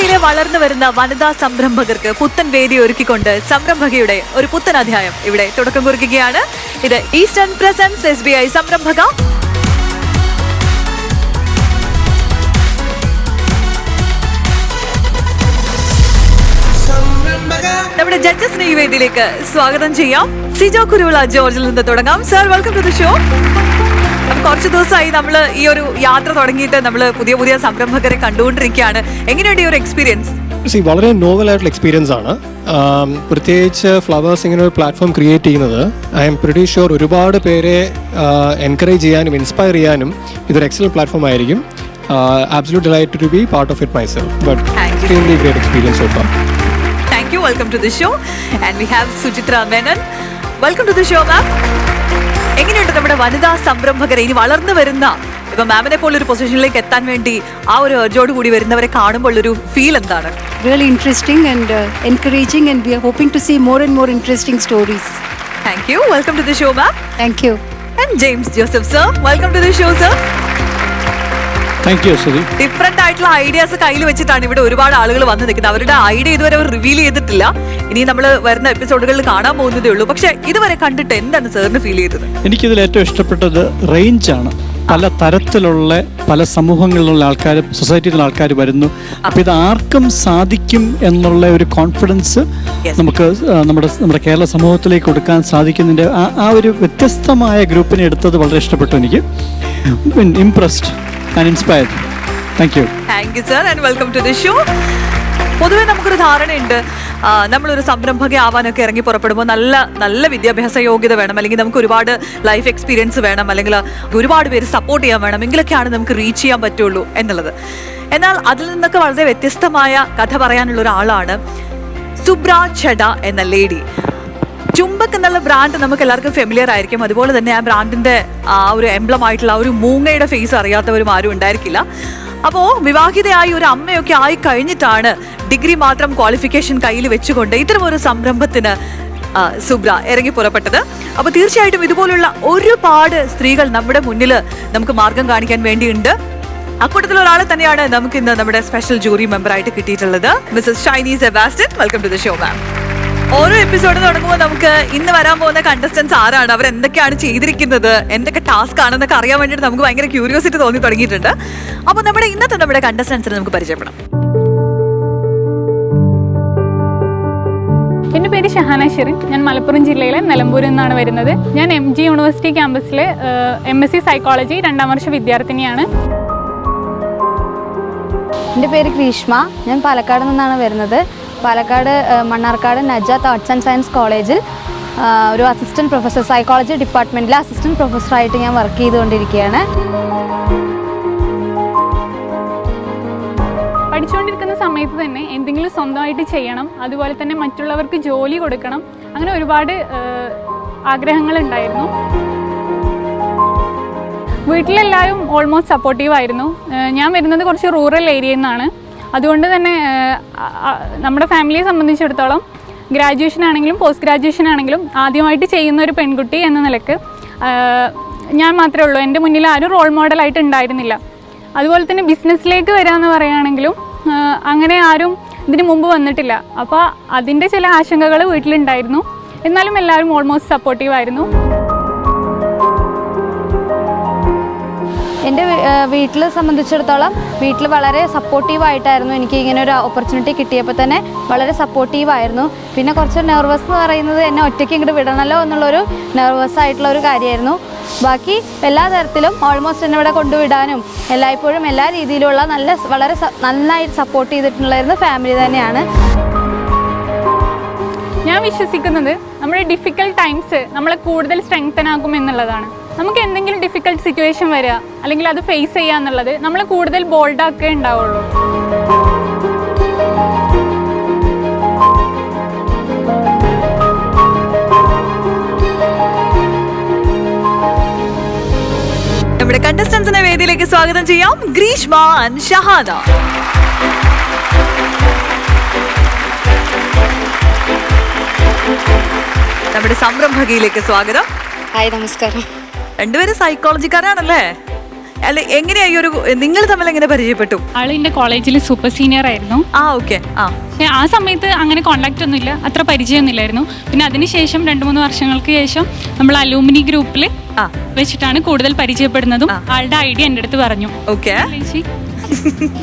ഇന്ത്യയിലെ വളർന്നു വരുന്ന വനിതാ സംരംഭകർക്ക് പുത്തൻ വേദി ഒരുക്കിക്കൊണ്ട് സംരംഭകയുടെ ഒരു പുത്തൻ അധ്യായം ഇവിടെ തുടക്കം കുറിക്കുകയാണ്. ഇത് ഈസ്റ്റേൺ പ്രസൻസ് SBI സംരംഭക. നമ്മുടെ ജഡ്ജസിനെ ഈ വേദിയിലേക്ക് സ്വാഗതം ചെയ്യാം. സിജോ കുരുവിള ജോർജിൽ നിന്ന് തുടങ്ങാം. Sir, welcome to the show. കുറച്ച് ദിവസമായി നമ്മൾ ഈ ഒരു യാത്ര തുടങ്ങിയിട്ട് നമ്മൾ പുതിയ പുതിയ സംരംഭകരെ കണ്ടുകൊണ്ടിരിക്കുകയാണ്. എങ്ങനെയുണ്ട് ഈ ഒരു എക്സ്പീരിയൻസ്? വളരെ നോവൽ ആയിട്ടുള്ള എക്സ്പീരിയൻസ് ആണ്. പ്രത്യേകിച്ച് ഫ്ലവേഴ്സ് ഇങ്ങനെ ഒരു പ്ലാറ്റ്ഫോം ക്രിയേറ്റ് ചെയ്യുന്നത് ഐ എം പ്രിറ്റി ഷുവർ ഒരുപാട് പേരെ എൻകറേജ് ചെയ്യാനും ഇൻസ്പയർ ചെയ്യാനും ഇതൊരു എക്സലന്റ് പ്ലാറ്റ്ഫോം ആയിരിക്കും. Absolute delighted to be part of it myself, but extremely great experience so far. Thank you. Welcome to the show. And we have Sujitra Menon. Welcome to the show, ma'am. എങ്ങനെയുണ്ട് നമ്മുടെ വനിതാ സംരംഭകരെ ഇനി വളർന്നു വരുന്ന ഇപ്പൊ മാമിനെ പോലെ ഒരു പൊസിഷനിലേക്ക് എത്താൻ വേണ്ടി ആ ഒരു അർജോട് കൂടി വരുന്നവരെ കാണുമ്പോൾ ഒരു ഫീൽ എന്താണ്? Really interesting and encouraging, and we are hoping to see more and more interesting stories. Thank you. Welcome to the show, ma'am. Thank you. And James Joseph, sir. Welcome to the show, sir. Thank you, Sudhi. Different ആയിട്ടുള്ള ideas കയ്യിൽ വെച്ചിട്ടാണ് ഇവിടെ ഒരുപാട് ആളുകൾ വന്ന് നിൽക്കുന്നത്. അവരുടെ idea ഇതുവരെ അവർ റിവീൽ ചെയ്തിട്ടില്ല. ഇനി നമ്മൾ വരുന്ന എപ്പിസോഡുകളിൽ കാണാൻ പോകുന്നതേ ഉള്ളൂ. പക്ഷെ ഇതുവരെ കണ്ടിട്ട് എന്താണ് സാറിന് ഫീൽ ചെയ്തത്? എനിക്കിതിൽ ഏറ്റവും ഇഷ്ടപ്പെട്ടത് റേഞ്ചാണ്. പല തരത്തിലുള്ള പല സമൂഹങ്ങളിലുള്ള ആൾക്കാർ, സൊസൈറ്റിയിലുള്ള ആൾക്കാർ വരുന്നു. അപ്പം ഇത് ആർക്കും സാധിക്കും എന്നുള്ള ഒരു കോൺഫിഡൻസ് നമുക്ക് നമ്മുടെ കേരള സമൂഹത്തിലേക്ക് കൊടുക്കാൻ സാധിക്കുന്നതിൻ്റെ ആ ഒരു വ്യത്യസ്തമായ ഗ്രൂപ്പിനെ എടുത്തത് വളരെ ഇഷ്ടപ്പെട്ടു. എനിക്ക് impressed and inspired. Thank you. Thank you, sir, and welcome to the show. പൊതുവെ നമുക്കൊരു ധാരണയുണ്ട്, നമ്മളൊരു സംരംഭക ആവാനൊക്കെ ഇറങ്ങി പുറപ്പെടുമ്പോൾ നല്ല നല്ല വിദ്യാഭ്യാസ യോഗ്യത വേണം, അല്ലെങ്കിൽ നമുക്ക് ഒരുപാട് ലൈഫ് എക്സ്പീരിയൻസ് വേണം, അല്ലെങ്കിൽ ഒരുപാട് പേര് സപ്പോർട്ട് ചെയ്യാൻ വേണം, എങ്കിലൊക്കെയാണ് നമുക്ക് റീച്ച് ചെയ്യാൻ പറ്റുള്ളൂ എന്നുള്ളത്. എന്നാൽ അതിൽ നിന്നൊക്കെ വളരെ വ്യത്യസ്തമായ കഥ പറയാനുള്ള ഒരാളാണ് സുബ്ര ഛഡ എന്ന ലേഡി. ചുംബക് എന്നുള്ള ബ്രാൻഡ് നമുക്ക് എല്ലാവർക്കും ഫെമിലിയർ ആയിരിക്കും. അതുപോലെ തന്നെ ആ ബ്രാൻഡിന്റെ ആ ഒരു എംബ്ലം ആയിട്ടുള്ള ഒരു മൂങ്ങയുടെ ഫേസ് അറിയാത്തവരും ആരും ഉണ്ടായിരിക്കില്ല. അപ്പോൾ വിവാഹിതയായി ഒരു അമ്മയൊക്കെ ആയി കഴിഞ്ഞിട്ടാണ് ഡിഗ്രി മാത്രം ക്വാളിഫിക്കേഷൻ കയ്യിൽ വെച്ചുകൊണ്ട് ഇത്തരം ഒരു സംരംഭത്തിന് സുബ്ര ഇറങ്ങി പുറപ്പെട്ടത്. അപ്പോൾ തീർച്ചയായിട്ടും ഇതുപോലുള്ള ഒരുപാട് സ്ത്രീകൾ നമ്മുടെ മുന്നിൽ നമുക്ക് മാർഗം കാണിക്കാൻ വേണ്ടിയുണ്ട്. അക്കൂട്ടത്തിൽ ഒരാളെ തന്നെയാണ് നമുക്ക് ഇന്ന് നമ്മുടെ സ്പെഷ്യൽ ജൂറി മെമ്പറായിട്ട് കിട്ടിയിട്ടുള്ളത്, Mrs Shiny Sebastian. Welcome to the show, ma'am. ഓരോ എപ്പിസോഡ് തുടങ്ങുമ്പോൾ നമുക്ക് ഇന്ന് വരാൻ പോകുന്ന കണ്ടസ്റ്റൻസ് ആരാണ്, അവർ എന്തൊക്കെയാണ് ചെയ്തിരിക്കുന്നത്, എന്തൊക്കെ ടാസ്ക് ആണെന്നൊക്കെ അറിയാൻ വേണ്ടിയിട്ട് നമുക്ക് ഭയങ്കര ക്യൂരിയോസിറ്റി തോന്നി തുടങ്ങിയിട്ടുണ്ട്. അപ്പോൾ നമ്മുടെ കണ്ടസ്റ്റൻസിനെ നമുക്ക് പരിചയപ്പെടാം. എൻ്റെ പേര് ഷഹാന ഷെറിൻ. ഞാൻ മലപ്പുറം ജില്ലയിലെ നിലമ്പൂരിൽ നിന്നാണ് വരുന്നത്. ഞാൻ MG യൂണിവേഴ്സിറ്റി ക്യാമ്പസിലെ MSc സൈക്കോളജി 2ാം വർഷ വിദ്യാർത്ഥിനിയാണ്. എൻ്റെ പേര് ഗ്രീഷ്മ. ഞാൻ പാലക്കാട് നിന്നാണ് വരുന്നത്. Palakkad Mannarkkad Najath arts and science കോളേജിൽ ഒരു അസിസ്റ്റൻറ്റ് പ്രൊഫസർ, സൈക്കോളജി ഡിപ്പാർട്ട്മെൻറ്റിലെ അസിസ്റ്റൻറ്റ് പ്രൊഫസറായിട്ട് ഞാൻ വർക്ക് ചെയ്തുകൊണ്ടിരിക്കുകയാണ്. പഠിച്ചുകൊണ്ടിരിക്കുന്ന സമയത്ത് തന്നെ എന്തെങ്കിലും സ്വന്തമായിട്ട് ചെയ്യണം, അതുപോലെ തന്നെ മറ്റുള്ളവർക്ക് ജോലി കൊടുക്കണം, അങ്ങനെ ഒരുപാട് ആഗ്രഹങ്ങളുണ്ടായിരുന്നു. വീട്ടിലെല്ലാവരും ഓൾമോസ്റ്റ് സപ്പോർട്ടീവായിരുന്നു. ഞാൻ വരുന്നത് കുറച്ച് റൂറൽ ഏരിയയിൽ നിന്നാണ്. അതുകൊണ്ട് തന്നെ നമ്മുടെ ഫാമിലിയെ സംബന്ധിച്ചിടത്തോളം ഗ്രാജുവേഷൻ ആണെങ്കിലും പോസ്റ്റ് ഗ്രാജുവേഷൻ ആണെങ്കിലും ആദ്യമായിട്ട് ചെയ്യുന്ന ഒരു പെൺകുട്ടി എന്ന നിലക്ക് ഞാൻ മാത്രമേ ഉള്ളൂ. എൻ്റെ മുന്നിൽ ആരും റോൾ മോഡലായിട്ട് ഉണ്ടായിരുന്നില്ല. അതുപോലെ തന്നെ ബിസിനസ്സിലേക്ക് വരാമെന്ന് പറയുകയാണെങ്കിലും അങ്ങനെ ആരും ഇതിന് മുമ്പ് വന്നിട്ടില്ല. അപ്പോൾ അതിൻ്റെ ചില ആശങ്കകൾ വീട്ടിലുണ്ടായിരുന്നു. എന്നാലും എല്ലാവരും ഓൾമോസ്റ്റ് സപ്പോർട്ടീവായിരുന്നു. എൻ്റെ വീട്ടിൽ സംബന്ധിച്ചിടത്തോളം വീട്ടിൽ വളരെ സപ്പോർട്ടീവായിട്ടായിരുന്നു. എനിക്ക് ഇങ്ങനെ ഒരു ഓപ്പർച്യൂണിറ്റി കിട്ടിയപ്പോൾ തന്നെ വളരെ സപ്പോർട്ടീവായിരുന്നു. പിന്നെ കുറച്ച് നെർവസ് എന്ന് പറയുന്നത് എന്നെ ഒറ്റയ്ക്ക് ഇങ്ങോട്ട് വിടണമല്ലോ എന്നുള്ളൊരു നെർവസ് ആയിട്ടുള്ള ഒരു കാര്യമായിരുന്നു. ബാക്കി എല്ലാ തരത്തിലും ഓൾമോസ്റ്റ് എന്നെ ഇവിടെ കൊണ്ടുവിടാനും എല്ലായ്പ്പോഴും എല്ലാ രീതിയിലുള്ള വളരെ നന്നായിട്ട് സപ്പോർട്ട് ചെയ്തിട്ടുണ്ടായിരുന്ന ഫാമിലി തന്നെയാണ്. ഞാൻ വിശ്വസിക്കുന്നത് നമ്മുടെ ഡിഫിക്കൽട്ട് ടൈംസ് നമ്മളെ കൂടുതൽ സ്ട്രെങ്തൻ ആക്കും എന്നുള്ളതാണ്. നമുക്ക് എന്തെങ്കിലും ഡിഫിക്കൽട്ട് സിറ്റുവേഷൻ വരിക അല്ലെങ്കിൽ അത് ഫേസ് ചെയ്യുക എന്നുള്ളത് നമ്മളെ കൂടുതൽ ബോൾഡാക്കേ ഉണ്ടാവുള്ളൂ. നമ്മുടെ കണ്ടസ്റ്റൻസിനെ വേദിയിലേക്ക് സ്വാഗതം ചെയ്യാം. ഗ്രീഷ്മ ആൻഡ് ഷഹാന. നമ്മുടെ സംരംഭകയിലേക്ക് സ്വാഗതം. ഹായ്, നമസ്കാരം. രണ്ടുപേരും സൈക്കോളജിക്കാരാണല്ലേ? അല്ല എങ്ങനെയാ ഈ ഒരു നിങ്ങൾ തമ്മിൽ എങ്ങനെ പരിചയപ്പെട്ടു? ആള് എൻ്റെ കോളേജിൽ സൂപ്പർ സീനിയർ ആയിരുന്നു. ഓക്കെ. പക്ഷേ ആ സമയത്ത് അങ്ങനെ കോണ്ടാക്റ്റ് ഒന്നുമില്ല, അത്ര പരിചയമൊന്നുമില്ലായിരുന്നു. പിന്നെ അതിനുശേഷം 2-3 വർഷങ്ങൾക്ക് ശേഷം നമ്മൾ അലൂമിനി ഗ്രൂപ്പിൽ വെച്ചിട്ടാണ് കൂടുതൽ പരിചയപ്പെടുന്നതും. ആളുടെ ഐഡിയ എൻ്റെ അടുത്ത് പറഞ്ഞു. ഓക്കെ.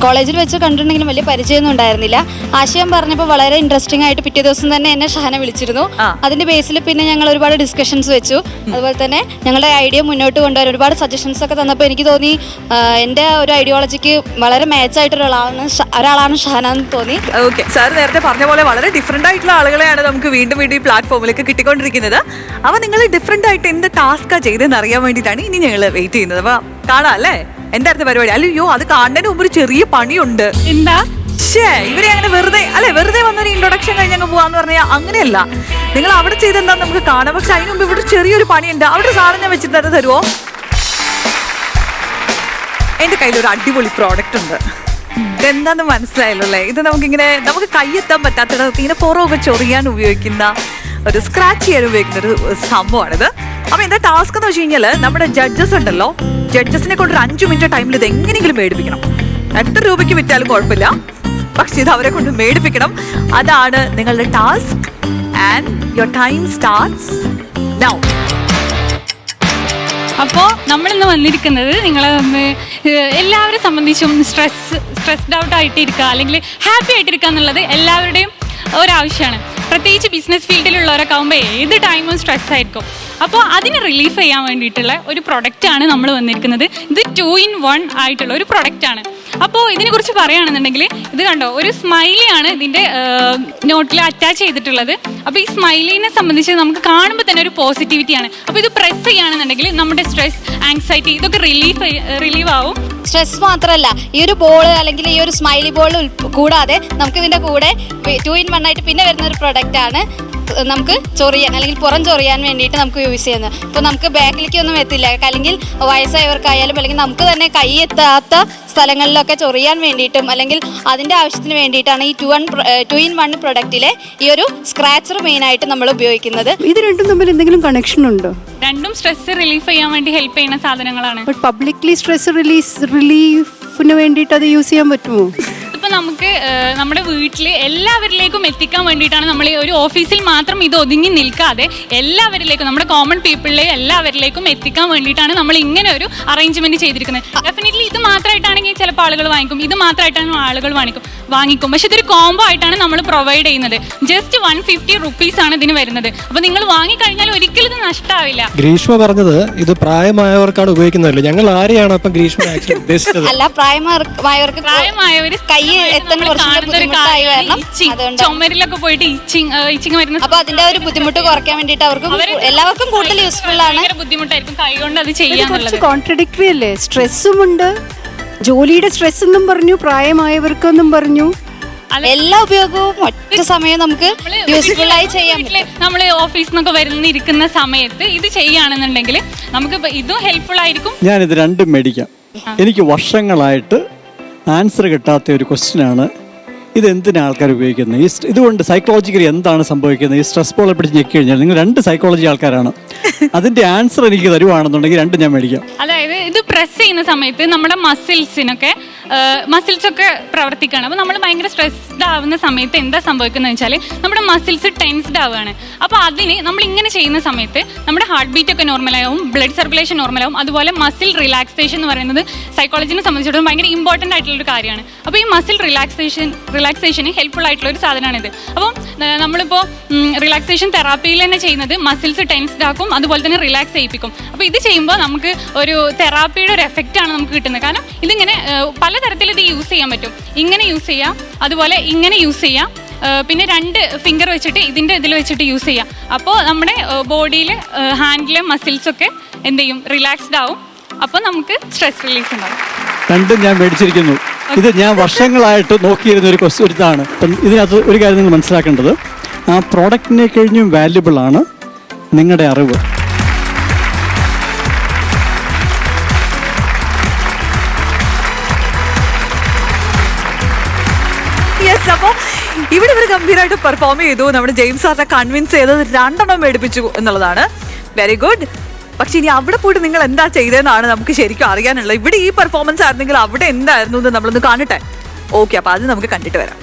കോളേജിൽ വെച്ച് കണ്ടിട്ടുണ്ടെങ്കിലും വലിയ പരിചയമൊന്നും ഉണ്ടായിരുന്നില്ല. ആശയം പറഞ്ഞപ്പോൾ വളരെ ഇൻട്രസ്റ്റിംഗ് ആയിട്ട് പിറ്റേ ദിവസം തന്നെ എന്നെ ഷഹന വിളിച്ചിരുന്നു. അതിന്റെ ബേസിൽ പിന്നെ ഞങ്ങൾ ഒരുപാട് ഡിസ്കഷൻസ് വെച്ചു. അതുപോലെ തന്നെ ഞങ്ങളുടെ ഐഡിയ മുന്നോട്ട് കൊണ്ടുവരാൻ ഒരുപാട് സജഷൻസ് ഒക്കെ തന്നപ്പോൾ എനിക്ക് തോന്നി എൻ്റെ ഒരു ഐഡിയോളജിക്ക് വളരെ മാച്ചായിട്ടുള്ള ഒരാളാണ് ഷഹന എന്ന് തോന്നി. ഓക്കെ. സാർ നേരത്തെ പറഞ്ഞ പോലെ വളരെ ഡിഫറെന്റ് ആയിട്ടുള്ള ആളുകളെയാണ് നമുക്ക് വീണ്ടും ഈ പ്ലാറ്റ്ഫോമിലേക്ക് കിട്ടിക്കൊണ്ടിരിക്കുന്നത്. അപ്പൊ നിങ്ങൾ ഡിഫറെന്റ് ആയിട്ട് എന്ത് ടാസ്കാ ചെയ്തെന്ന് അറിയാൻ വേണ്ടിയിട്ടാണ് ഇനി ഞങ്ങൾ വെയിറ്റ് ചെയ്യുന്നത്. അപ്പൊ കാണാം അല്ലേ എന്തായിരുന്നു പരിപാടി? അല്ലയോ അത് കാണുന്നതിന് മുമ്പ് ഒരു ചെറിയ പണിയുണ്ട്. എന്താ ഇവരെ അങ്ങനെ വെറുതെ വന്നൊരു ഇൻട്രൊഡക്ഷൻ കഴിഞ്ഞ് അങ്ങ് പോവാന്ന് പറഞ്ഞാൽ അങ്ങനെയല്ല. നിങ്ങൾ അവിടെ ചെയ്തെന്താന്ന് നമുക്ക് കാണാം. പക്ഷെ അതിന് മുമ്പ് ഇവിടെ ചെറിയൊരു പണിയുണ്ട്. അവിടെ സാധനം ഞാൻ വെച്ചിട്ട് തന്നെ തരുമോ? എന്റെ കയ്യിൽ ഒരു അടിപൊളി പ്രോഡക്റ്റ് ഉണ്ട്. ഇതെന്താന്ന് മനസ്സിലായല്ലോ അല്ലേ? ഇത് നമുക്ക് കൈയെത്താൻ പറ്റാത്ത ഇങ്ങനെ പുറമൊക്കെ ചൊറിയാൻ ഉപയോഗിക്കുന്ന ഒരു സ്ക്രാച്ച് ചെയ്യാൻ ഉപയോഗിക്കുന്ന ഒരു സംഭവമാണിത്. അപ്പൊ എന്താ ടാസ്ക് എന്ന് വെച്ച് കഴിഞ്ഞാല് നമ്മുടെ ജഡ്ജസ് ഉണ്ടല്ലോ, ജഡ്ജസിനെ കൊണ്ട് ഒരു 5 മിനിറ്റ് ടൈമിൽ ഇത് എങ്ങനെയെങ്കിലും മേടിപ്പിക്കണം. എത്ര രൂപയ്ക്ക് വിറ്റാലും കുഴപ്പമില്ല, പക്ഷെ ഇത് അവരെ കൊണ്ട് മേടിപ്പിക്കണം. അതാണ് നിങ്ങളുടെ task. And your time starts now. അപ്പോൾ നമ്മളിന്ന് വന്നിരിക്കുന്നത് എല്ലാവരെ സംബന്ധിച്ചും സ്ട്രെസ്ഡ് ഔട്ട് ആയിട്ടിരിക്കുക അല്ലെങ്കിൽ ഹാപ്പി ആയിട്ടിരിക്കുക എന്നുള്ളത് എല്ലാവരുടെയും ഒരാവശ്യമാണ്. പ്രത്യേകിച്ച് ബിസിനസ് ഫീൽഡിലുള്ളവരൊക്കെ ആകുമ്പോൾ ഏത് ടൈമും സ്ട്രെസ് ആയിരിക്കും. അപ്പോൾ അതിന് റിലീഫ് ചെയ്യാൻ വേണ്ടിയിട്ടുള്ള ഒരു പ്രൊഡക്റ്റാണ് നമ്മൾ വന്നിരിക്കുന്നത്. ഇത് 2-in-1 ആയിട്ടുള്ള ഒരു പ്രൊഡക്റ്റാണ്. അപ്പോൾ ഇതിനെക്കുറിച്ച് പറയുകയാണെന്നുണ്ടെങ്കിൽ ഇത് കണ്ടോ, ഒരു സ്മൈലിയാണ് ഇതിൻ്റെ നോട്ടിൽ അറ്റാച്ച് ചെയ്തിട്ടുള്ളത്. അപ്പോൾ ഈ സ്മൈലിനെ സംബന്ധിച്ച് നമുക്ക് കാണുമ്പോൾ തന്നെ ഒരു പോസിറ്റിവിറ്റിയാണ്. അപ്പോൾ ഇത് പ്രസ് ചെയ്യുകയാണെന്നുണ്ടെങ്കിൽ നമ്മുടെ സ്ട്രെസ്, ആങ്സൈറ്റി ഇതൊക്കെ റിലീവ് ആവും. സ്ട്രെസ് മാത്രമല്ല, ഈ ഒരു ബോൾ അല്ലെങ്കിൽ ഈ ഒരു സ്മൈലി ബോൾ കൂടാതെ നമുക്ക് ഇതിൻ്റെ കൂടെ 2-in-1 ആയിട്ട് പിന്നെ വരുന്ന ഒരു പ്രൊഡക്റ്റ് ആണ് നമുക്ക് ചൊറിയാൻ അല്ലെങ്കിൽ പുറം ചൊറിയാൻ വേണ്ടിയിട്ട് നമുക്ക് യൂസ് ചെയ്യുന്നത്. ഇപ്പോൾ നമുക്ക് ബാക്കിലേക്കൊന്നും എത്തില്ല, അല്ലെങ്കിൽ വയസ്സായവർക്കായാലും അല്ലെങ്കിൽ നമുക്ക് തന്നെ കൈ എത്താത്ത സ്ഥലങ്ങളിലൊക്കെ ചൊറിയാൻ വേണ്ടിയിട്ടും അല്ലെങ്കിൽ അതിൻ്റെ ആവശ്യത്തിന് വേണ്ടിയിട്ടാണ് ഈ 2-in-1 പ്രൊഡക്റ്റിലെ ഈ ഒരു സ്ക്രാച്ചർ മെയിനായിട്ട് നമ്മൾ ഉപയോഗിക്കുന്നത്. ഇത് രണ്ടും തമ്മിൽ എന്തെങ്കിലും കണക്ഷൻ ഉണ്ടോ? രണ്ടും സ്ട്രെസ് റിലീഫ് ചെയ്യാൻ വേണ്ടി ഹെൽപ്പ് ചെയ്യുന്ന സാധനങ്ങളാണ്. ബട്ട് പബ്ലിക്ലി സ്ട്രെസ് റിലീഫിന് വേണ്ടിയിട്ട് അത് യൂസ് ചെയ്യാൻ പറ്റുമോ? ഇപ്പം നമുക്ക് നമ്മുടെ വീട്ടിൽ എല്ലാവരിലേക്കും എത്തിക്കാൻ വേണ്ടിയിട്ടാണ് നമ്മൾ ഒരു ഓഫീസിൽ മാത്രം ഇത് ഒതുങ്ങി നിൽക്കാതെ എല്ലാവരിലേക്കും, നമ്മുടെ കോമൺ പീപ്പിളിലെ എല്ലാവരിലേക്കും എത്തിക്കാൻ വേണ്ടിയിട്ടാണ് നമ്മൾ ഇങ്ങനെ ഒരു അറേഞ്ച്മെന്റ് ചെയ്തിരിക്കുന്നത്. ഡെഫിനറ്റ്ലി ഇത് മാത്രമായിട്ടാണെങ്കിൽ ചിലപ്പോൾ ആളുകൾ വാങ്ങിക്കും, ഇത് മാത്രമായിട്ടാണ് ആളുകൾ വാങ്ങിക്കും. പക്ഷെ ഇതൊരു കോംബോ ആയിട്ടാണ് നമ്മൾ പ്രൊവൈഡ് ചെയ്യുന്നത്. ജസ്റ്റ് 150 റുപ്പീസാണ് ഇതിന് വരുന്നത്. അപ്പോൾ നിങ്ങൾ വാങ്ങിക്കഴിഞ്ഞാൽ ഒരിക്കലും ഇത് നഷ്ടമാവില്ല. ഗ്രീഷ്മ പറഞ്ഞത് ഇത് പ്രായമായവർക്കാണ് ഉപയോഗിക്കുന്നതല്ലോ. ഞങ്ങൾ ആരെയാണ് അപ്പം ഗ്രീഷ്മ ഉദ്ദേശിച്ചത്? അല്ല, പ്രായമായവർ കൈ എത്താൻ ചുമരിലൊക്കെ പോയിട്ട് ഇച്ചിങ് വരുന്ന, അപ്പൊ അതിന്റെ ഒരു ബുദ്ധിമുട്ട് കുറയ്ക്കാൻ വേണ്ടിയിട്ട് എല്ലാവർക്കും കൂടുതൽ യൂസ്ഫുൾ ആണ്. ബുദ്ധിമുട്ടായിരിക്കും കൈ കൊണ്ട് അത് ചെയ്യാന്നുള്ളത്. കോൺട്രഡിക്ടറി അല്ലേ? സ്ട്രെസ്സും ഉണ്ട്, ജോലിയുടെ സ്ട്രെസ് എന്നും പറഞ്ഞു, പ്രായമായവർക്കെന്നും പറഞ്ഞു. എല്ലാ ഉപയോഗവും ഒറ്റ സമയം നമുക്ക് യൂസ്ഫുൾ ആയി ചെയ്യാൻ പറ്റും. നമ്മൾ ഓഫീസിൽ നിന്നൊക്കെ വരുന്നിരിക്കുന്ന സമയത്ത് ഇത് ചെയ്യുകയാണെന്നുണ്ടെങ്കിൽ നമുക്ക് ഇതും ഹെൽപ്ഫുൾ ആയിരിക്കും. ഞാനിത് രണ്ടും മേടിക്കാം. എനിക്ക് വർഷങ്ങളായിട്ട് ആൻസർ കിട്ടാത്ത ഒരു ക്വസ്റ്റ്യനാണ്, ഇതെന്തിനാണ് ആൾക്കാർ ഉപയോഗിക്കുന്നത്? ഇതുകൊണ്ട് സൈക്കോളജിക്കലി എന്താണ് സംഭവിക്കുന്നത്? ഈ സ്ട്രെസ് ബോളെ പിടിച്ച് ഞെക്കി കഴിഞ്ഞാൽ നിങ്ങൾ 2 സൈക്കോളജി ആൾക്കാരാണ്, അതിന്റെ ആൻസർ എനിക്ക് തരുവാണെന്നുണ്ടെങ്കിൽ 2 ഞാൻ മേടിക്കാം. അതായത് ഇത് പ്രസ് ചെയ്യുന്ന സമയത്ത് നമ്മുടെ മസിൽസൊക്കെ പ്രവർത്തിക്കുകയാണ്. അപ്പോൾ നമ്മൾ ഭയങ്കര സ്ട്രെസ്ഡ് ആവുന്ന സമയത്ത് എന്താ സംഭവിക്കുന്നത് വെച്ചാൽ നമ്മുടെ മസിൽസ് ടെൻസ്ഡ് ആവുകയാണ്. അപ്പോൾ അതിന് നമ്മൾ ഇങ്ങനെ ചെയ്യുന്ന സമയത്ത് നമ്മുടെ ഹാർട്ട് ബീറ്റ് ഒക്കെ നോർമലാവും, ബ്ലഡ് സർക്കുലേഷൻ നോർമലാവും. അതുപോലെ മസിൽ റിലാക്സേഷൻ എന്ന് പറയുന്നത് സൈക്കോളജിനെ സംബന്ധിച്ചിടത്തോളം ഭയങ്കര ഇമ്പോർട്ടൻ്റ് ആയിട്ടുള്ളൊരു കാര്യമാണ്. അപ്പോൾ ഈ മസിൽ റിലാക്സേഷന് ഹെൽപ്ഫുൾ ആയിട്ടുള്ള ഒരു സാധനമാണിത്. അപ്പം നമ്മളിപ്പോൾ റിലാക്സേഷൻ തെറാപ്പിയിൽ തന്നെ ചെയ്യുന്നത് മസിൽസ് ടെൻസ്ഡ് ആക്കും, അതുപോലെ തന്നെ റിലാക്സ് ചെയ്യിപ്പിക്കും. അപ്പോൾ ഇത് ചെയ്യുമ്പോൾ നമുക്ക് ഒരു തെറാപ്പിയുടെ ഒരു എഫക്റ്റാണ് നമുക്ക് കിട്ടുന്നത്. കാരണം ഇതിങ്ങനെ പലതരത്തിൽ ഇത് യൂസ് ചെയ്യാൻ പറ്റും. ഇങ്ങനെ യൂസ് ചെയ്യാം, അതുപോലെ ഇങ്ങനെ യൂസ് ചെയ്യാം, പിന്നെ 2 ഫിംഗർ വെച്ചിട്ട് ഇതിൻ്റെ ഇതിൽ വെച്ചിട്ട് യൂസ് ചെയ്യാം. അപ്പോൾ നമ്മുടെ ബോഡിയിൽ ഹാൻഡിലെ മസിൽസൊക്കെ എന്ത് ചെയ്യും, റിലാക്സ്ഡ് ആവും. അപ്പോൾ നമുക്ക് സ്ട്രെസ് റിലീഫ് ഉണ്ടാവും. 2 ഞാൻ മേടിച്ചിരിക്കുന്നു. ഇത് ഞാൻ വർഷങ്ങളായിട്ട് നോക്കിയിരുന്ന ഒരു ഇതാണ്. അപ്പം ഇതിനകത്ത് ഒരു കാര്യം നിങ്ങൾ മനസ്സിലാക്കേണ്ടത്, ആ പ്രോഡക്റ്റിനെ കഴിഞ്ഞും വാല്യുബിൾ ആണ് നിങ്ങളുടെ അറിവ്. അപ്പോൾ ഇവിടെ ഇവർ ഗംഭീരമായിട്ട് പെർഫോം ചെയ്തു. നമ്മുടെ ജെയിംസ് സാറിനെ കൺവിൻസ് ചെയ്തത് 2 മേടിപ്പിച്ചു എന്നുള്ളതാണ്. Very good. പക്ഷെ ഇനി അവിടെ പോയിട്ട് നിങ്ങൾ എന്താ ചെയ്തതെന്നാണ് നമുക്ക് ശരിക്കും അറിയാനുള്ളത്. ഇവിടെ ഈ പെർഫോമൻസ് ആയിരുന്നെങ്കിൽ അവിടെ എന്തായിരുന്നു എന്ന് നമ്മളൊന്ന് കാണട്ടെ. ഓക്കെ, അപ്പൊ അത് നമുക്ക് കണ്ടിട്ട് വരാം.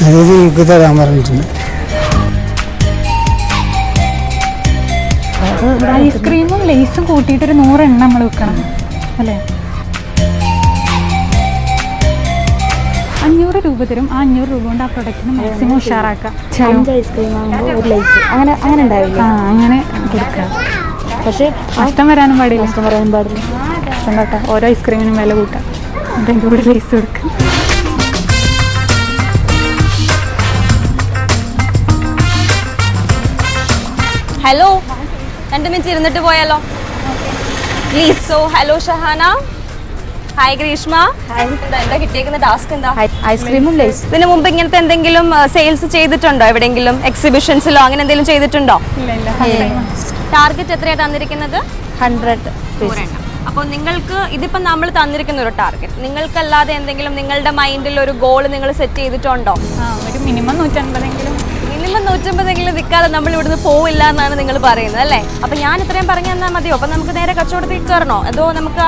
അതായത് എനിക്ക് തരാൻ പറഞ്ഞിട്ടുണ്ട്. ഐസ്ക്രീമും ലേസും കൂട്ടിയിട്ടൊരു 100 എണ്ണം നമ്മൾ വെക്കണം അല്ലേ? 500 രൂപ തരും. ആ 500 രൂപ കൊണ്ട് ആ പ്രൊഡക്റ്റിന് മാക്സിമം ഉഷാറാക്കാം. അങ്ങനെ കൊടുക്കാം. പക്ഷേ നഷ്ടം വരാനും പാടില്ല. കേട്ടോ, ഓരോ ഐസ്ക്രീമിനും വില കൂട്ടാം. അതിൻ്റെ കൂടെ ലേസ് കൊടുക്കാം. ഹലോ, 2 മിനിറ്റ് ഇരുന്നിട്ട് പോയാലോ please? So hello Shahana, hi Greeshma. എന്താ കിട്ടിയേക്കുന്ന ടാസ്ക്? എന്താ? ഐസ്ക്രീമും ലേസ്. ഇതിനു മുമ്പ് ഇങ്ങനത്തെ എന്തെങ്കിലും സെയിൽസ് ചെയ്തിട്ടുണ്ടോ? എവിടെയെങ്കിലും എക്സിബിഷൻസിലോ അങ്ങനെ എന്തെങ്കിലും ചെയ്തിട്ടുണ്ടോ? ടാർഗറ്റ് എത്രയാണ് തന്നിരിക്കുന്നത്? 100. അപ്പോൾ നിങ്ങൾക്ക് ഇതിപ്പോൾ നമ്മൾ തന്നിരിക്കുന്ന ഒരു ടാർഗറ്റ്, നിങ്ങൾക്കല്ലാതെ എന്തെങ്കിലും നിങ്ങളുടെ മൈൻഡിൽ ഒരു ഗോൾ നിങ്ങൾ സെറ്റ് ചെയ്തിട്ടുണ്ടോ? ഒരു മിനിമം 150 മിനിമം 150 നിൽക്കാതെ നമ്മൾ ഇവിടുന്ന് പോവില്ല എന്നാണ് നിങ്ങൾ പറയുന്നത് അല്ലേ? അപ്പൊ ഞാൻ ഇത്രയും പറഞ്ഞു തന്നാൽ മതിയോ? അപ്പൊ നമുക്ക് നേരെ കച്ചവടത്തിൽ കയറണോ? അതോ നമുക്ക്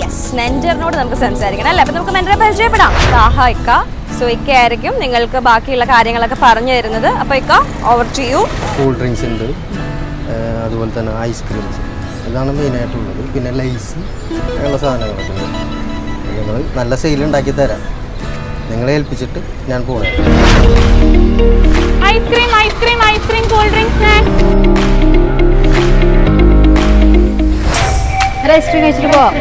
യെസ്, മെന്ററിനോട് നമുക്ക് സംസാരിക്കണം അല്ലേ? അപ്പൊ നമുക്ക് മെന്ററെ പരിചയപ്പെടാം. ആഹാ ഇക്ക. സോ ഇക്ക ആയിരിക്കും നിങ്ങൾക്ക് ബാക്കിയുള്ള കാര്യങ്ങളൊക്കെ പറഞ്ഞു തരുന്നത്. അപ്പൊ ഇക്ക, over to you. Cool drinks ഉണ്ട്, അതുപോലെ തന്നെ ഐസ്ക്രീംസ്, ഇതാണ് മെയിനായിട്ടുള്ളത്. പിന്നെ ലൈസ് അങ്ങനെയുള്ള സാധനങ്ങളൊക്കെ ഉണ്ട്. നിങ്ങൾ നല്ല സെയിൽ ഉണ്ടാക്കി തരാം. നിങ്ങളെ ഏൽപ്പിച്ചിട്ട് ഞാൻ പോകണം. Ice cream ice cream ice cream cool drink snacks. ഒരു ഐസ്ക്രീം കഴിച്ചിട്ട് പോവാം.